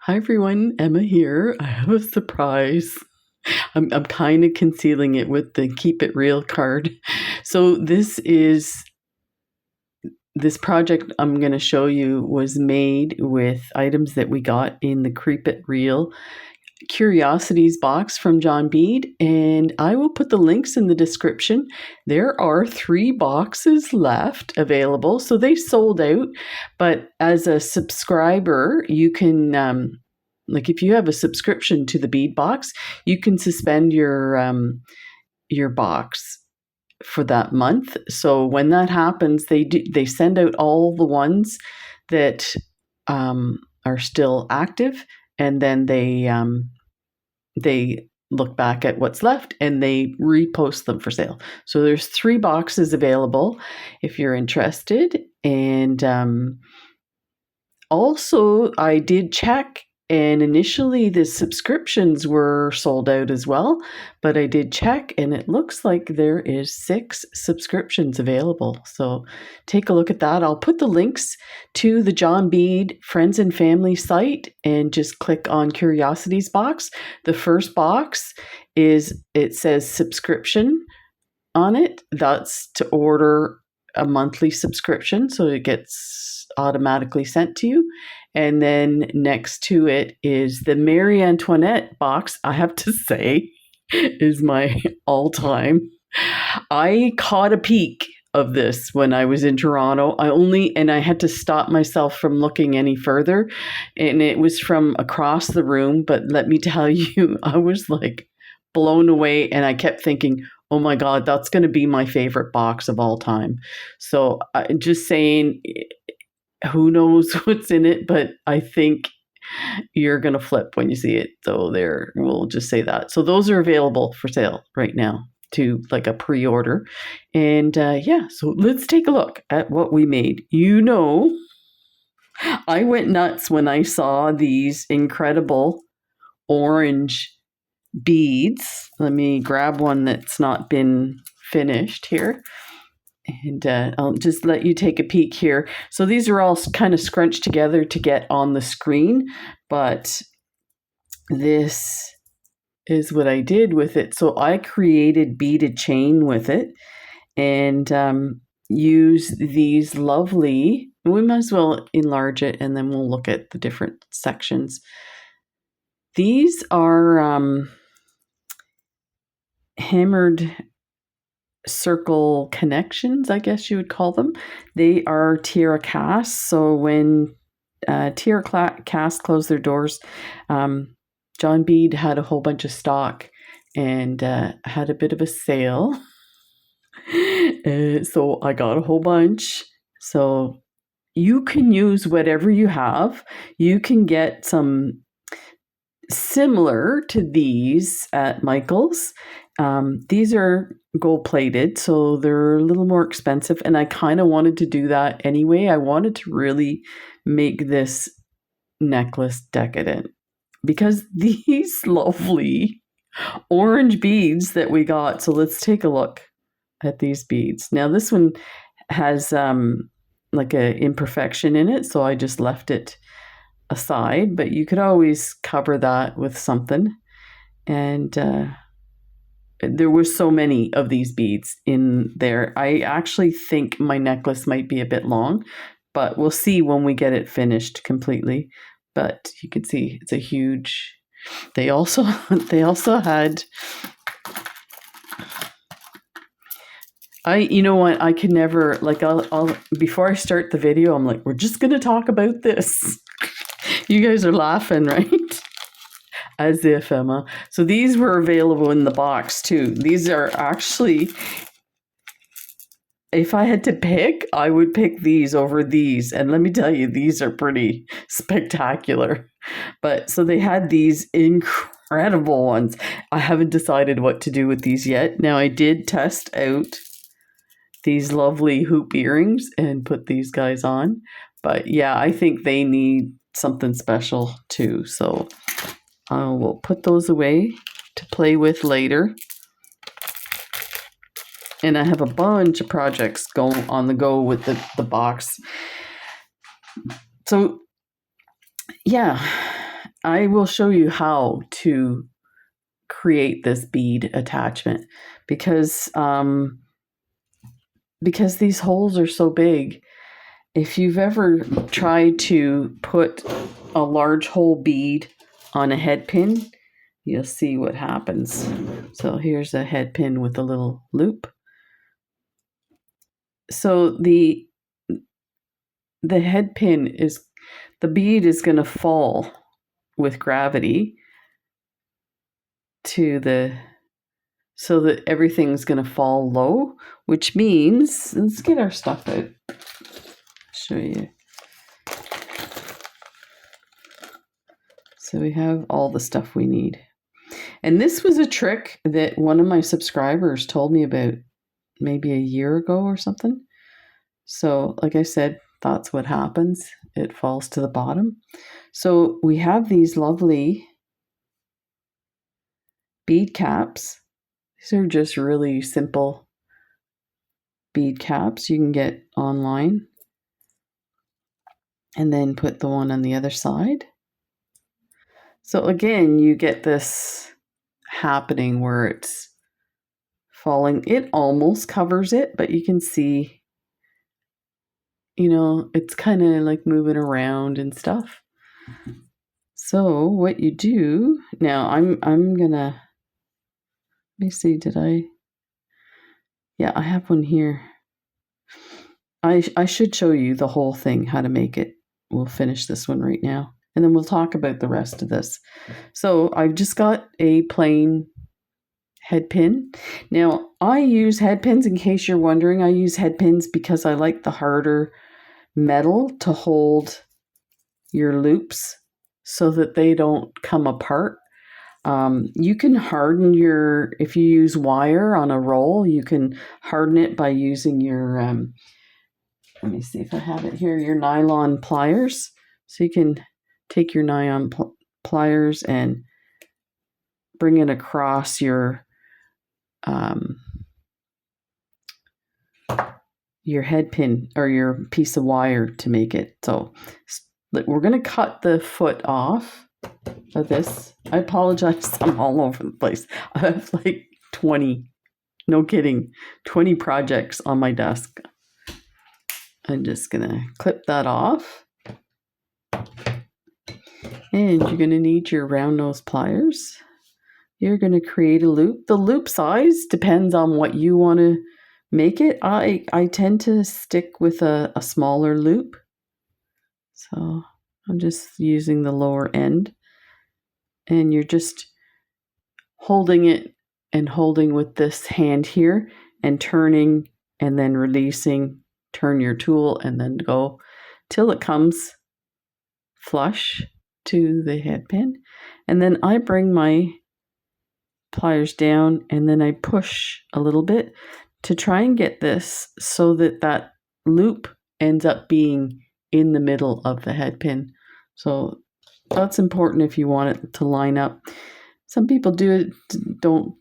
Hi everyone, Emma here. I have a surprise. I'm kind of concealing it with the Keep It Real card. So this project I'm going to show you was made with items that we got in the Keep It Real Curiosities box from John Bead, and I will put the links in the description. There are 3 boxes left available, so they sold out, but as a subscriber you can like if you have a subscription to the bead box, you can suspend your box for that month. So when that happens, they send out all the ones that are still active, and then they look back at what's left and they repost them for sale. So there's 3 boxes available if you're interested. And also I did check, and initially the subscriptions were sold out as well, but I did check and it looks like there is 6 subscriptions available. So take a look at that. I'll put the links to the John Bead Friends and Family site and just click on Curiosities box. The first box it says subscription on it. That's to order a monthly subscription, so it gets automatically sent to you. And then next to it is the Marie Antoinette box. I have to say, is my all-time. I caught a peek of this when I was in Toronto. I had to stop myself from looking any further, and it was from across the room. But let me tell you, I was like blown away, and I kept thinking, oh my God, that's going to be my favorite box of all time. So just saying, who knows what's in it, but I think you're going to flip when you see it. So we'll just say that. So those are available for sale right now to like a pre-order. And so let's take a look at what we made. I went nuts when I saw these incredible orange beads. Let me grab one that's not been finished here, and I'll just let you take a peek here. So these are all kind of scrunched together to get on the screen, but this is what I did with it. So I created beaded chain with it, and use these lovely, we might as well enlarge it and then we'll look at the different sections. These are hammered circle connections, I guess you would call them. They are Tiara casts. So when Tiara casts closed their doors, John Bead had a whole bunch of stock and had a bit of a sale. So I got a whole bunch. So you can use whatever you have. You can get some similar to these at Michael's. These are gold plated, so they're a little more expensive, and I kind of wanted to do that anyway. I wanted to really make this necklace decadent because these lovely orange beads that we got. So let's take a look at these beads. Now this one has like an imperfection in it, so I just left it aside, but you could always cover that with something. And there were so many of these beads in there. I actually think my necklace might be a bit long, but we'll see when we get it finished completely. But you can see it's a huge. They also had. You know what? I can never, like, I'll before I start the video, I'm like, we're just gonna talk about this. You guys are laughing, right? As if, Emma. So these were available in the box too. These are actually, if I had to pick, I would pick these over these. And let me tell you, these are pretty spectacular. But so they had these incredible ones. I haven't decided what to do with these yet. Now I did test out these lovely hoop earrings and put these guys on. But yeah, I think they need something special too. So I will put those away to play with later. And I have a bunch of projects going on the go with the box. So yeah, I will show you how to create this bead attachment because these holes are so big. If you've ever tried to put a large hole bead on a head pin, you'll see what happens. So here's a head pin with a little loop. So the head pin is, the bead is going to fall with gravity to the, so that everything's going to fall low, which means, let's get our stuff out. Show you. So we have all the stuff we need. And this was a trick that one of my subscribers told me about maybe a year ago or something. So like I said, that's what happens. It falls to the bottom. So we have these lovely bead caps. These are just really simple bead caps you can get online. And then put the one on the other side. So again, you get this happening where it's falling. It almost covers it, but you can see, you know, it's kind of like moving around and stuff. So what you do now, I'm gonna, let me see, did I? Yeah, I have one here. I should show you the whole thing, how to make it. We'll finish this one right now, and then we'll talk about the rest of this. So I've just got a plain head pin. Now I use head pins, in case you're wondering. I use head pins because I like the harder metal to hold your loops so that they don't come apart. You can harden your, if you use wire on a roll, you can harden it by using your, let me see if I have it here, your nylon pliers. So you can take your nylon pliers and bring it across your head pin or your piece of wire to make it. So we're going to cut the foot off of this. I apologize, I'm all over the place. I have like 20, no kidding, 20 projects on my desk. I'm just going to clip that off. And you're going to need your round nose pliers. You're going to create a loop. The loop size depends on what you want to make it. I tend to stick with a smaller loop. So I'm just using the lower end. And you're just holding it and holding with this hand here and turning and then releasing. Turn your tool and then go till it comes flush to the head pin. And then I bring my pliers down and then I push a little bit to try and get this so that that loop ends up being in the middle of the head pin. So that's important if you want it to line up. Some people don't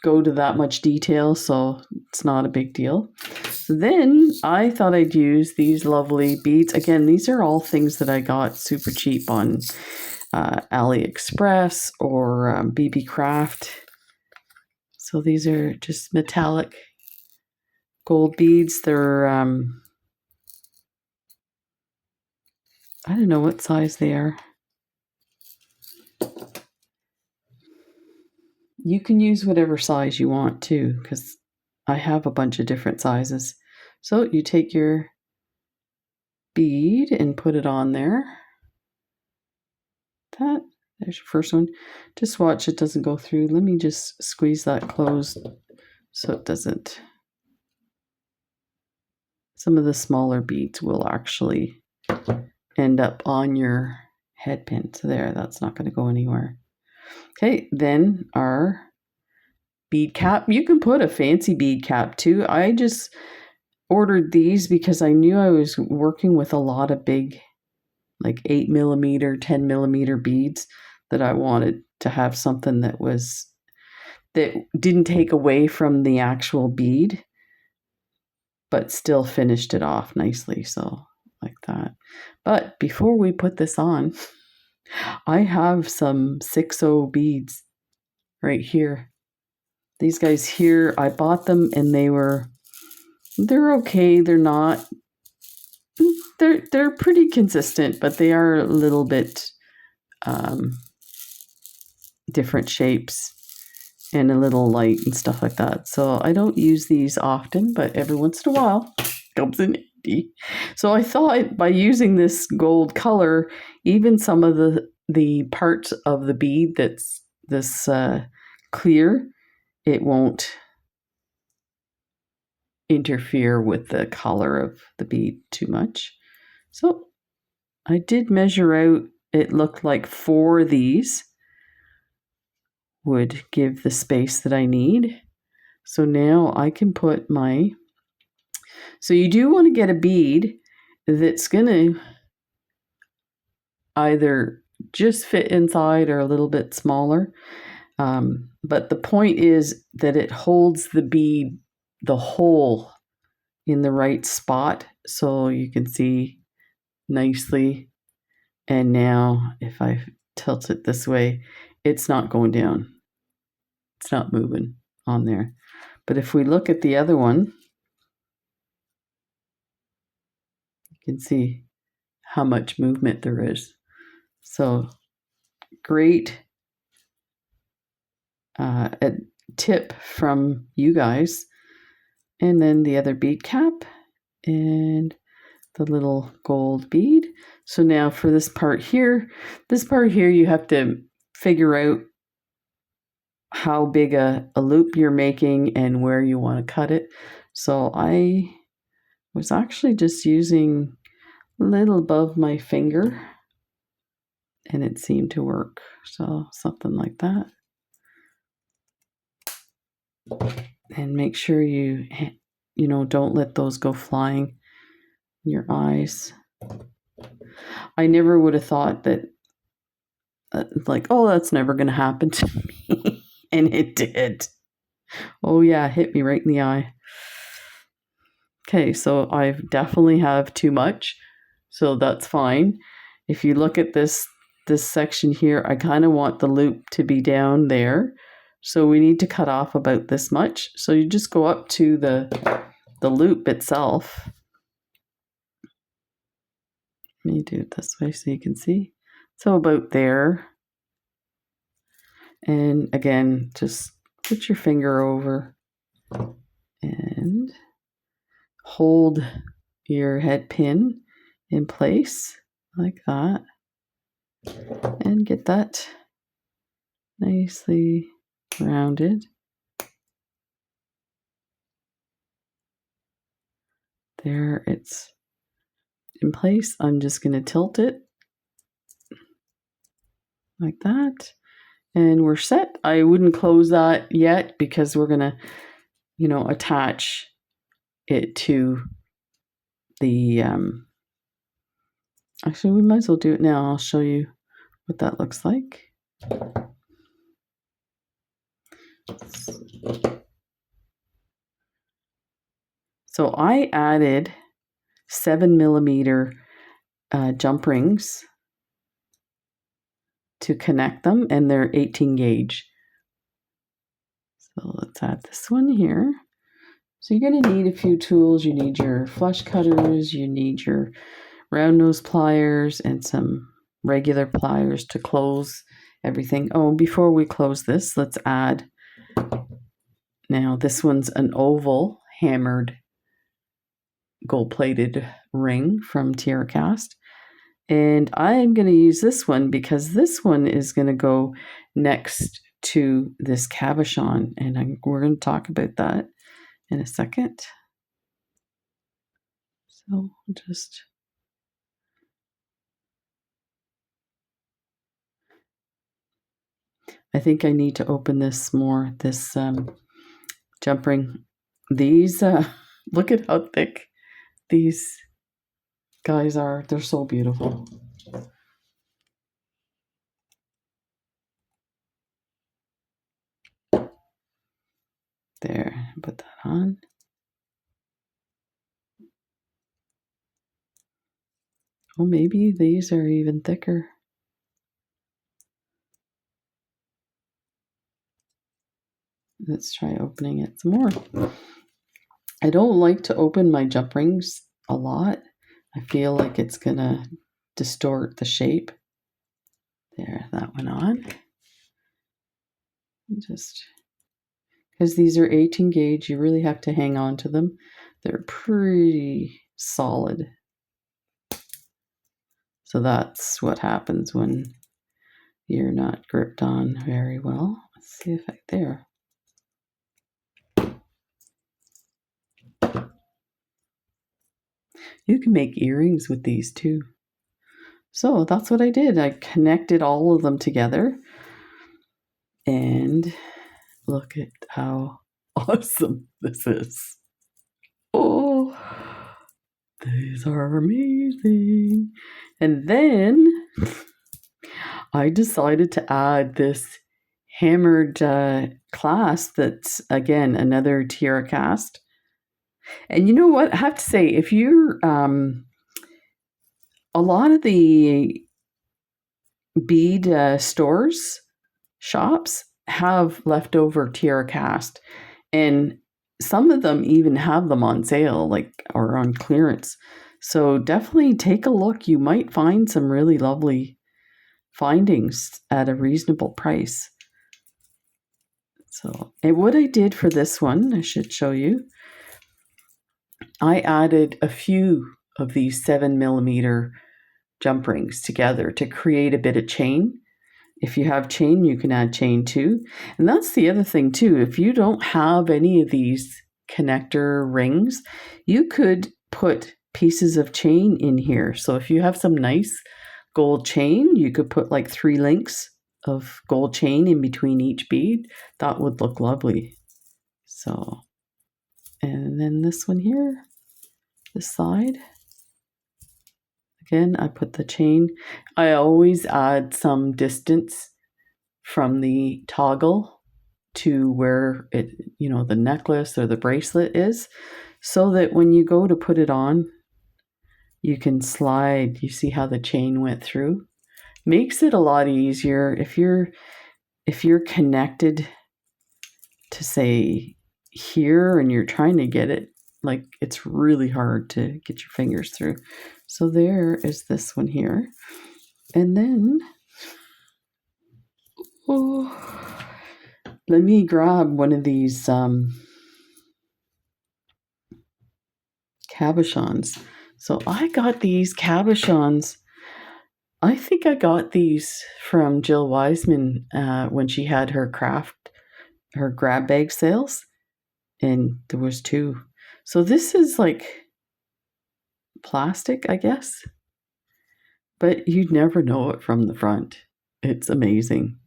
go to that much detail, so it's not a big deal. So then I thought I'd use these lovely beads. Again, these are all things that I got super cheap on AliExpress or BB Craft. So these are just metallic gold beads. They're, I don't know what size they are. You can use whatever size you want too, because I have a bunch of different sizes. So you take your bead and put it on there. There's your first one. Just watch it doesn't go through. Let me just squeeze that closed so it doesn't. Some of the smaller beads will actually end up on your head pin. So there, that's not going to go anywhere. Okay, then our bead cap. You can put a fancy bead cap too. I just ordered these because I knew I was working with a lot of big, like 8mm, 10mm beads, that I wanted to have something that didn't take away from the actual bead, but still finished it off nicely. So like that. But before we put this on, I have some 6-0 beads right here. These guys here, I bought them and they're okay. They're pretty consistent, but they are a little bit different shapes and a little light and stuff like that. So I don't use these often, but every once in a while comes in handy. So I thought by using this gold color, even some of the parts of the bead that's this clear, it won't interfere with the color of the bead too much. So I did measure out, it looked like 4 of these would give the space that I need. So now I can put so you do want to get a bead that's going to either just fit inside or a little bit smaller. But the point is that it holds the bead, the hole, in the right spot so you can see nicely. And now if I tilt it this way, it's not going down. It's not moving on there. But if we look at the other one, you can see how much movement there is. So great a tip from you guys. And then the other bead cap and the little gold bead. So now for this part here you have to figure out how big a loop you're making and where you want to cut it. So I was actually just using a little above my finger and it seemed to work. So something like that. And make sure you don't let those go flying in your eyes. I never would have thought that that's never going to happen to me. And it did. Oh yeah, hit me right in the eye. Okay, so I definitely have too much, so that's fine. If you look at this section here, I kind of want the loop to be down there. So we need to cut off about this much. So you just go up to the loop itself. Let me do it this way so you can see. So about there. And again, just put your finger over and hold your head pin in place like that and get that nicely rounded. There, it's in place. I'm just going to tilt it like that and we're set. I wouldn't close that yet because we're going to attach it to the actually we might as well do it now. I'll show you what that looks like. So I added 7mm jump rings to connect them, and they're 18 gauge. So let's add this one here. So you're going to need a few tools. You need your flush cutters, you need your round nose pliers, and some regular pliers to close everything. Oh, before we close this, let's add, now this one's an oval hammered gold-plated ring from TierraCast. And I'm going to use this one because this one is going to go next to this cabochon. And we're going to talk about that in a second. So just... I think I need to open this more, this jump ring. These, look at how thick these guys are. They're so beautiful. There, put that on. Oh, maybe these are even thicker. Let's try opening it some more. I don't like to open my jump rings a lot. I feel like it's gonna distort the shape. There, that went on. Just because these are 18 gauge, you really have to hang on to them. They're pretty solid. So that's what happens when you're not gripped on very well. Let's see if there. You can make earrings with these too. So that's what I did. I connected all of them together. And look at how awesome this is. Oh, these are amazing. And then I decided to add this hammered clasp that's, again, another tiara cast. And you know what? I have to say, if you're, a lot of the bead stores, shops, have leftover tiara cast. And some of them even have them on sale, like, or on clearance. So definitely take a look. You might find some really lovely findings at a reasonable price. So, and what I did for this one, I should show you. I added a few of these 7mm jump rings together to create a bit of chain. If you have chain, you can add chain too. And that's the other thing too. If you don't have any of these connector rings, you could put pieces of chain in here. So if you have some nice gold chain, you could put like 3 links of gold chain in between each bead. That would look lovely. So, and then this one here, this side. Again, I put the chain. I always add some distance from the toggle to where it, you know, the necklace or the bracelet is, so that when you go to put it on, you can slide. You see how the chain went through? Makes it a lot easier if you're connected to, say, here and you're trying to get it, like, it's really hard to get your fingers through. So there is this one here. And then, let me grab one of these cabochons. So I got these cabochons. I think I got these from Jill Wiseman when she had her grab bag sales. And there was 2. So this is like plastic, I guess. But you'd never know it from the front. It's amazing.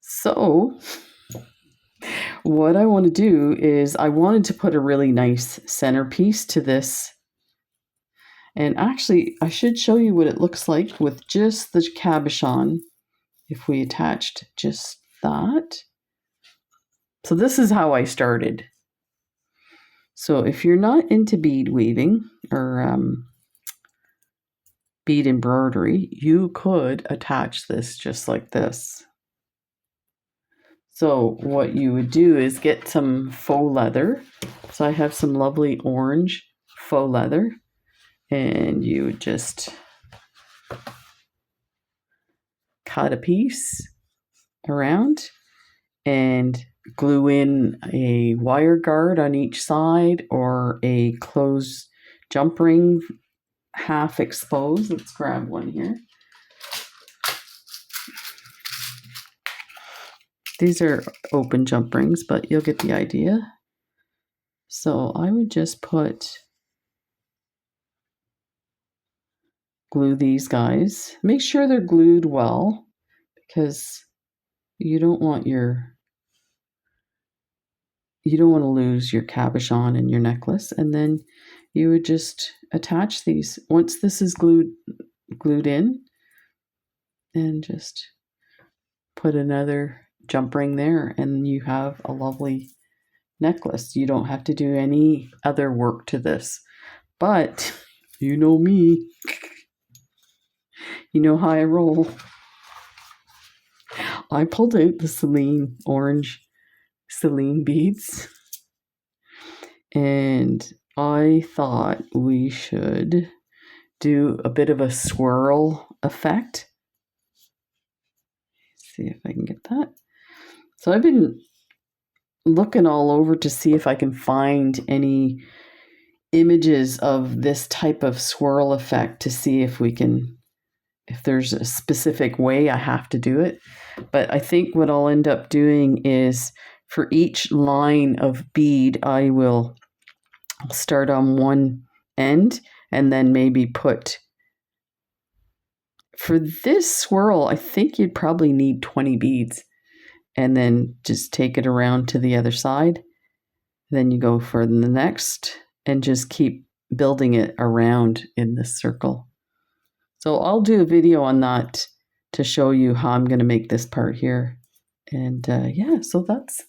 So what I want to do is I wanted to put a really nice centerpiece to this. And actually, I should show you what it looks like with just the cabochon if we attached just that. So this is how I started. So if you're not into bead weaving or bead embroidery, you could attach this just like this. So what you would do is get some faux leather. So I have some lovely orange faux leather, and you would just cut a piece around and glue in a wire guard on each side or a closed jump ring half exposed. Let's grab one here. These are open jump rings, but you'll get the idea. So I would just glue these guys. Make sure they're glued well, because you don't want to lose your cabochon and your necklace. And then you would just attach these once this is glued in, and just put another jump ring there, and you have a lovely necklace. You don't have to do any other work to this. But you know me. You know how I roll. I pulled out the Celine orange Celine beads. And I thought we should do a bit of a swirl effect. See if I can get that. So I've been looking all over to see if I can find any images of this type of swirl effect to see if there's a specific way I have to do it. But I think what I'll end up doing is for each line of bead, I'll start on one end and then maybe put, for this swirl, I think you'd probably need 20 beads, and then just take it around to the other side. Then you go for the next and just keep building it around in this circle. So I'll do a video on that to show you how I'm going to make this part here. And yeah, so that's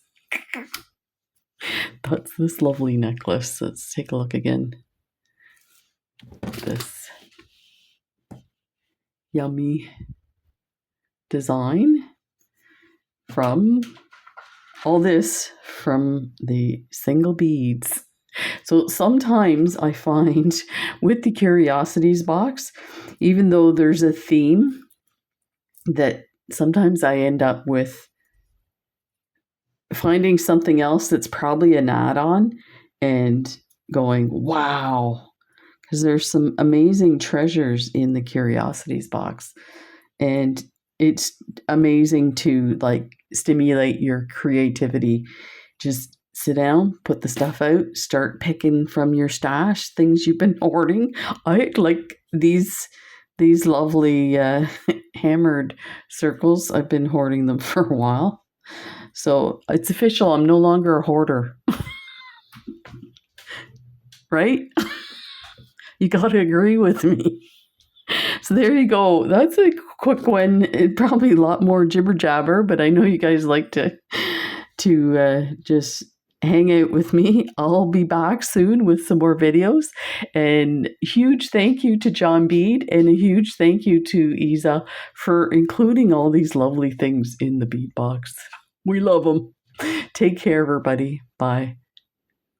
this lovely necklace. Let's take a look again. This yummy design from all this from the single beads. So sometimes I find with the Curiosities box, even though there's a theme, that sometimes I end up with finding something else that's probably an add-on and going, wow, because there's some amazing treasures in the Curiosities box. And it's amazing to like stimulate your creativity. Just sit down, put the stuff out, start picking from your stash, things you've been hoarding. I like these lovely hammered circles. I've been hoarding them for a while. So it's official, I'm no longer a hoarder. Right? You got to agree with me. So there you go. That's a quick one. It probably a lot more jibber jabber, but I know you guys like to just hang out with me. I'll be back soon with some more videos. And huge thank you to John Bead, and a huge thank you to Isa for including all these lovely things in the bead box. We love them. Take care, everybody. Bye.